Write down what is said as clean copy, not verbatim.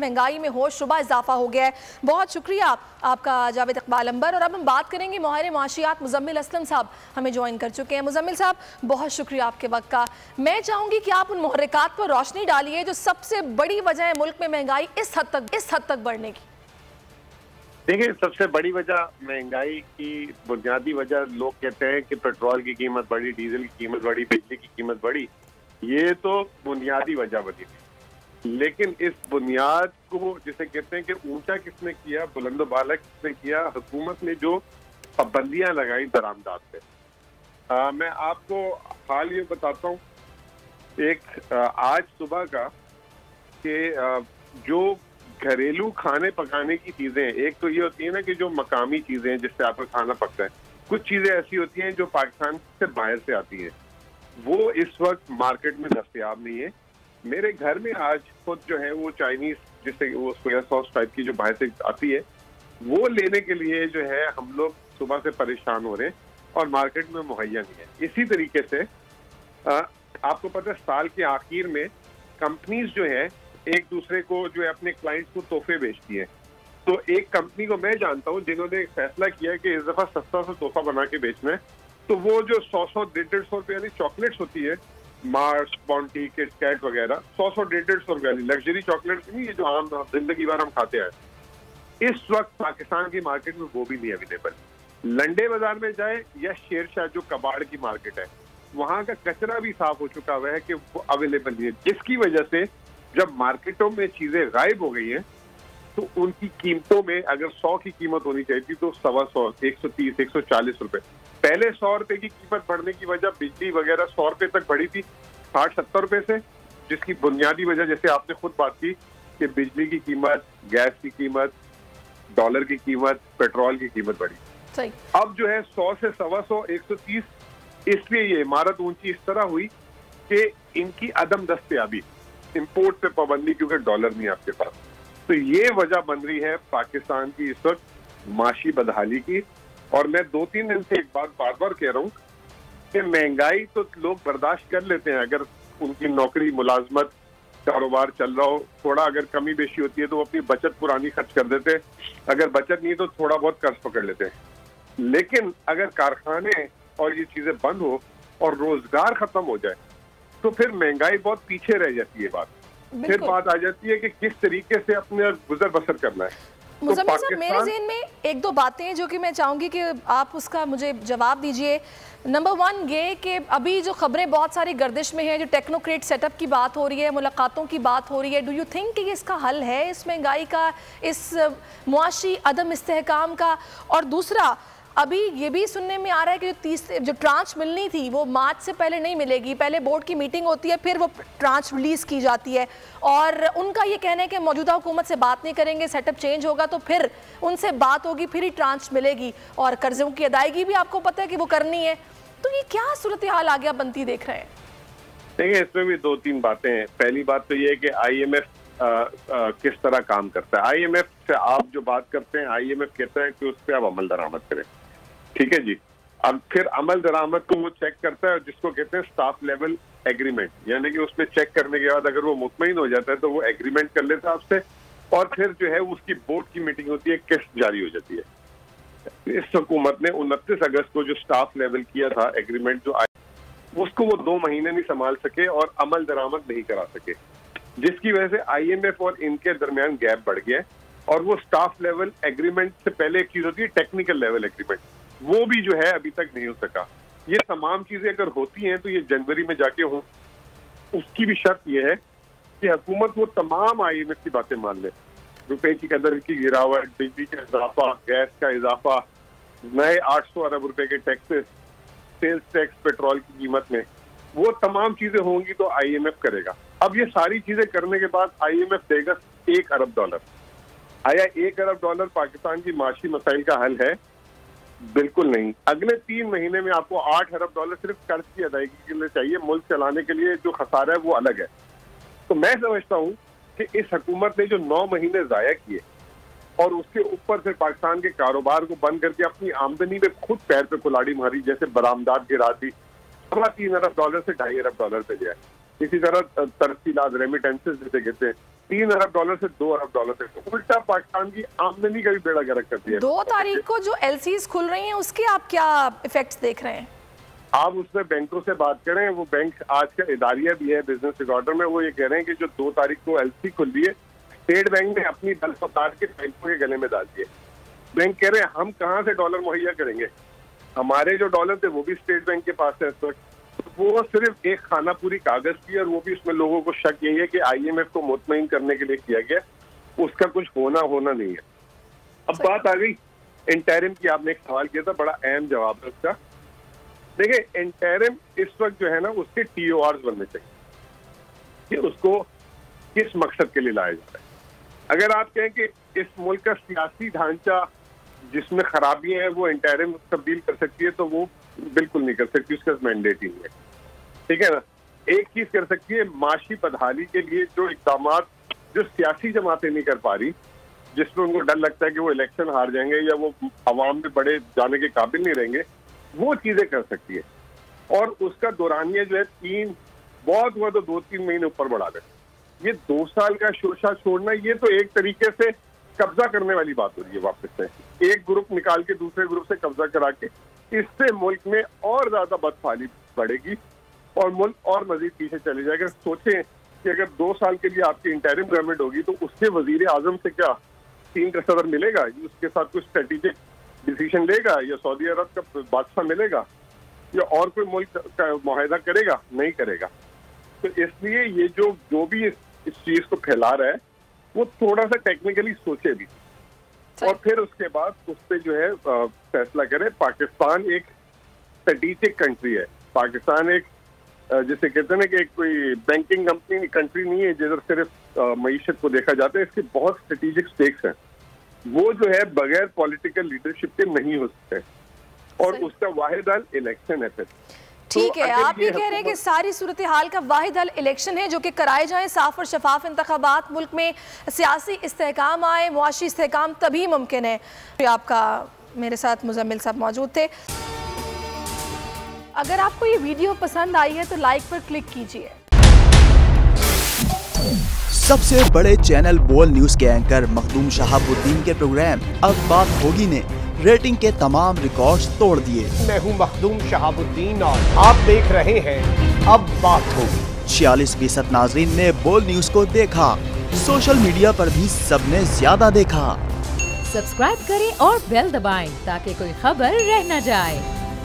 महंगाई में होशरुबा इजाफा हो गया है। बहुत शुक्रिया आपका जावेद इकबाल अंबर। और अब हम बात करेंगे माहिर माशियात मुजम्मिल असलम साहब हमें ज्वाइन कर चुके हैं। मुजम्मिल साहब, बहुत शुक्रिया आपके वक्त का। मैं चाहूंगी कि आप उन मुहर्रिकात पर रोशनी डालिए जो सबसे बड़ी वजह है मुल्क में महंगाई इस हद तक बढ़ने की। देखिए, सबसे बड़ी वजह महंगाई की बुनियादी वजह, लोग कहते हैं कि पेट्रोल की कीमत बढ़ी, डीजल की कीमत बढ़ी, बिजली की कीमत बढ़ी, ये तो बुनियादी वजह बनी थी। लेकिन इस बुनियाद को, जिसे कहते हैं कि ऊंचा किसने किया, बुलंदो बाला किसने किया, हुकूमत ने जो पाबंदियां लगाई दरामदात पे। मैं आपको हाल ये बताता हूँ, एक आज सुबह का कि जो घरेलू खाने पकाने की चीजें, एक तो ये होती है ना कि जो मकामी चीजें जिससे आपका खाना पकता है, कुछ चीजें ऐसी होती हैं जो पाकिस्तान से बाहर से आती हैं, वो इस वक्त मार्केट में दस्तयाब नहीं है। मेरे घर में आज खुद जो है वो चाइनीज, जिससे वो सोया सॉस टाइप की जो बाहर से आती है, वो लेने के लिए जो है हम लोग सुबह से परेशान हो रहे हैं और मार्केट में मुहैया नहीं है। इसी तरीके से आपको पता है, साल के आखिर में कंपनीज जो है एक दूसरे को जो है अपने क्लाइंट्स को तोहफे बेचती है। तो एक कंपनी को मैं जानता हूँ जिन्होंने एक फैसला किया कि इस दफा सस्ता सा तोहफा बना के बेचना है। तो वो जो 100 150 रुपए वाली चॉकलेट्स होती है, मार्स, बॉन्टी, किटकैट वगैरह, 100 150 रुपए वाली लग्जरी चॉकलेट्स नहीं, ये जो आम जिंदगी भर हम खाते हैं, इस वक्त पाकिस्तान की मार्केट में वो भी नहीं अवेलेबल। लंडे बाजार में जाए या शेरशाह जो कबाड़ की मार्केट है, वहां का कचरा भी साफ हो चुका हुआ है कि वो अवेलेबल नहीं है, जिसकी वजह से जब मार्केटों में चीजें गायब हो गई हैं तो उनकी कीमतों में अगर 100 की कीमत होनी चाहिए थी तो 125, 130, 140 रुपए। पहले 100 रुपए की कीमत बढ़ने की वजह बिजली वगैरह 100 रुपए तक बढ़ी थी 60-70 रुपए से, जिसकी बुनियादी वजह जैसे आपने खुद बात की कि बिजली की कीमत, गैस की कीमत, डॉलर की कीमत, पेट्रोल की कीमत बढ़ी। सही। अब जो है 100 से 125, 130, इसलिए ये इमारत ऊंची इस तरह हुई कि इनकी अदम दस्तयाबी, इंपोर्ट पे पाबंदी, क्योंकि डॉलर नहीं आपके पास। तो ये वजह बन रही है पाकिस्तान की इस वक्त माशी बदहाली की। और मैं 2-3 दिन से एक बात बार बार कह रहा हूँ कि महंगाई तो लोग बर्दाश्त कर लेते हैं, अगर उनकी नौकरी, मुलाजमत, कारोबार चल रहा हो, थोड़ा अगर कमी बेशी होती है तो वो अपनी बचत पुरानी खर्च कर देते हैं, अगर बचत नहीं है तो थोड़ा बहुत कर्ज पकड़ लेते हैं। लेकिन अगर कारखाने और ये चीजें बंद हो और रोजगार खत्म हो जाए तो फिर महंगाई बहुत पीछे रह जाती है। फिर बात आ जाती है कि किस तरीके से अपने गुजर बसर करना है। मुजम्मिल साहब, मेरे ज़हन में एक दो बातें हैं जो कि मैं चाहूंगी कि आप उसका मुझे जवाब दीजिए। नंबर 1 ये कि अभी जो खबरें बहुत सारी गर्दिश में हैं, जो टेक्नोक्रेट सेटअप की बात हो रही है, मुलाकातों की बात हो रही है, डू यू थिंक कि इसका हल है इस महंगाई का, इस मुआशी अदम इस्तेहकाम का? और दूसरा, अभी ये भी सुनने में आ रहा है कि जो ट्रांच मिलनी थी वो मार्च से पहले नहीं मिलेगी, पहले बोर्ड की मीटिंग होती है फिर वो ट्रांच रिलीज़ की जाती है। और उनका ये कहना है कि मौजूदा हुकूमत से बात नहीं करेंगे, सेटअप चेंज होगा तो फिर उनसे बात होगी, फिर ही ट्रांच मिलेगी। और कर्जों की अदायगी भी आपको पता है कि वो करनी है। तो ये क्या सूरत हाल आगे बनती देख रहे हैं? देखिए, इसमें भी 2-3 बातें हैं। पहली बात तो ये है कि IMF किस तरह काम करता है। IMF से आप जो बात करते हैं, IMF कहता है कि उस पर आप अमल दरामद करें, ठीक है जी। अब फिर अमल दरामद को वो चेक करता है, जिसको कहते हैं स्टाफ लेवल एग्रीमेंट, यानी कि उसमें चेक करने के बाद अगर वो मुतमईन हो जाता है तो वो एग्रीमेंट कर लेता है आपसे, और फिर जो है उसकी बोर्ड की मीटिंग होती है, किस्त जारी हो जाती है। इस हुकूमत ने 29 अगस्त को जो स्टाफ लेवल किया था एग्रीमेंट, जो उसको वो 2 महीने नहीं संभाल सके और अमल दरामद नहीं करा सके, जिसकी वजह से IMF और इनके दरमियान गैप बढ़ गया। और वो स्टाफ लेवल एग्रीमेंट से पहले एक चीज होती है टेक्निकल लेवल एग्रीमेंट, वो भी जो है अभी तक नहीं हो सका। ये तमाम चीजें अगर होती हैं तो ये जनवरी में जाके हो। उसकी भी शर्त ये है कि हुकूमत वो तमाम IMF की बातें मान ले, रुपए की कदर की गिरावट, बिजली का इजाफा, गैस का इजाफा, नए 800 अरब रुपए के टैक्सेस, सेल्स टैक्स पेट्रोल की कीमत में, वो तमाम चीजें होंगी तो IMF करेगा। अब ये सारी चीजें करने के बाद IMF देगा $1 अरब। आया $1 अरब पाकिस्तान की माशी मसाइल का हल है? बिल्कुल नहीं। अगले 3 महीने में आपको $8 अरब सिर्फ कर्ज की अदायगी के लिए चाहिए। मुल्क चलाने के लिए जो खसारा है वो अलग है। तो मैं समझता हूँ कि इस हुकूमत ने जो 9 महीने जाया किए और उसके ऊपर से पाकिस्तान के कारोबार को बंद करके अपनी आमदनी में खुद पैर पे कुल्हाड़ी मारी, जैसे बरामदात गिरा दी, $3 अरब से $2.5 अरब पे गया। इसी तरह तरसीलात, रेमिटेंसेस जिसे कहते हैं, 3 अरब डॉलर से 2 अरब डॉलर तक। उल्टा पाकिस्तान की आमदनी का भी बेड़ा गर्क कर दिया। 2 तारीख को जो LCs खुल रही हैं उसके आप क्या इफेक्ट्स देख रहे हैं? आप उसमें बैंकों से बात करें, वो बैंक आज का इदारिया भी है बिजनेस रिकॉर्डर में, वो ये कह रहे हैं कि जो 2 तारीख को LC खुल रही है, स्टेट बैंक ने अपनी दल उतार के बैंकों के गले में डाल दिए। बैंक कह रहे हैं हम कहाँ से डॉलर मुहैया करेंगे, हमारे जो डॉलर थे वो भी स्टेट बैंक के पास है इस वक्त। वो सिर्फ एक खाना पूरी कागज की, और वो भी उसमें लोगों को शक यही है कि IMF को मुतमईन करने के लिए किया गया, उसका कुछ होना नहीं है। अब बात आ गई इंटरिम की, आपने एक सवाल किया था, बड़ा अहम जवाब है उसका। देखिए इंटरिम इस वक्त जो है ना, उसके TORs बनने चाहिए कि उसको किस मकसद के लिए लाया जाता है। अगर आप कहें कि इस मुल्क का सियासी ढांचा जिसमें खराबियां हैं वो इंटरिम तब्दील कर सकती है, तो वो बिल्कुल नहीं कर सकती, उसका मैंडेट ही नहीं है, ठीक है ना। एक चीज कर सकती है, माशी बदहाली के लिए जो इकदाम जो सियासी जमातें नहीं कर पा रही, जिसमें उनको डर लगता है कि वो इलेक्शन हार जाएंगे या वो अवाम में बड़े जाने के काबिल नहीं रहेंगे, वो चीजें कर सकती है। और उसका दौरानिया जो है बहुत हुआ तो 2-3 महीने ऊपर बढ़ा दे। ये 2 साल का शोशा छोड़ना, ये तो एक तरीके से कब्जा करने वाली बात हो रही है वापस से, एक ग्रुप निकाल के दूसरे ग्रुप से कब्जा करा के। इससे मुल्क में और ज्यादा बदहाली बढ़ेगी और मुल्क और मजीद पीछे चले जाएगा। सोचें कि अगर 2 साल के लिए आपकी इंटरिम गवर्नमेंट होगी तो उससे वजीर आजम से क्या 3 का सदर मिलेगा, उसके साथ कुछ स्ट्रेटेजिक डिसीजन लेगा, या सऊदी अरब का बादशाह मिलेगा, या और कोई मुल्क का मुआहदा करेगा? नहीं करेगा। तो इसलिए ये जो भी इस चीज को फैला रहा है वो थोड़ा सा टेक्निकली सोचे भी, और फिर उसके बाद उस पर जो है फैसला करे। पाकिस्तान एक स्ट्रेटेजिक कंट्री है, पाकिस्तान एक जिसे कहते हैं ना कि एक कोई बैंकिंग कंपनी कंट्री नहीं है जिधर सिर्फ मईशत को देखा जाता है, इसके बहुत स्ट्रेटेजिक स्टेक्स हैं। वो जो है बगैर पॉलिटिकल लीडरशिप के नहीं हो सकते, और उसका वाहिद हल इलेक्शन है। फिर ठीक है, आप ये कह रहे हैं कि सारी सूरत हाल का वाहिद हल इलेक्शन है, जो कि कराए जाएं, साफ और शफाफ इंतखाबात, मुल्क में सियासी इस्तेहकाम आए, मुआशी इस्तेहकाम तभी मुमकिन है। तो आपका मेरे साथ मुजम्मिल साहब मौजूद थे। अगर आपको ये वीडियो पसंद आई है तो लाइक पर क्लिक कीजिए। सबसे बड़े चैनल बोल न्यूज के एंकर मखदूम शहाबुद्दीन के प्रोग्राम अब बात होगी ने रेटिंग के तमाम रिकॉर्ड्स तोड़ दिए। मैं हूं मखदूम शहाबुद्दीन और आप देख रहे हैं अब बात होगी। 46% नाज़रीन ने बोल न्यूज को देखा, सोशल मीडिया पर भी सबने ज्यादा देखा। सब्सक्राइब करें और बेल दबाएं ताकि कोई खबर रह न जाए।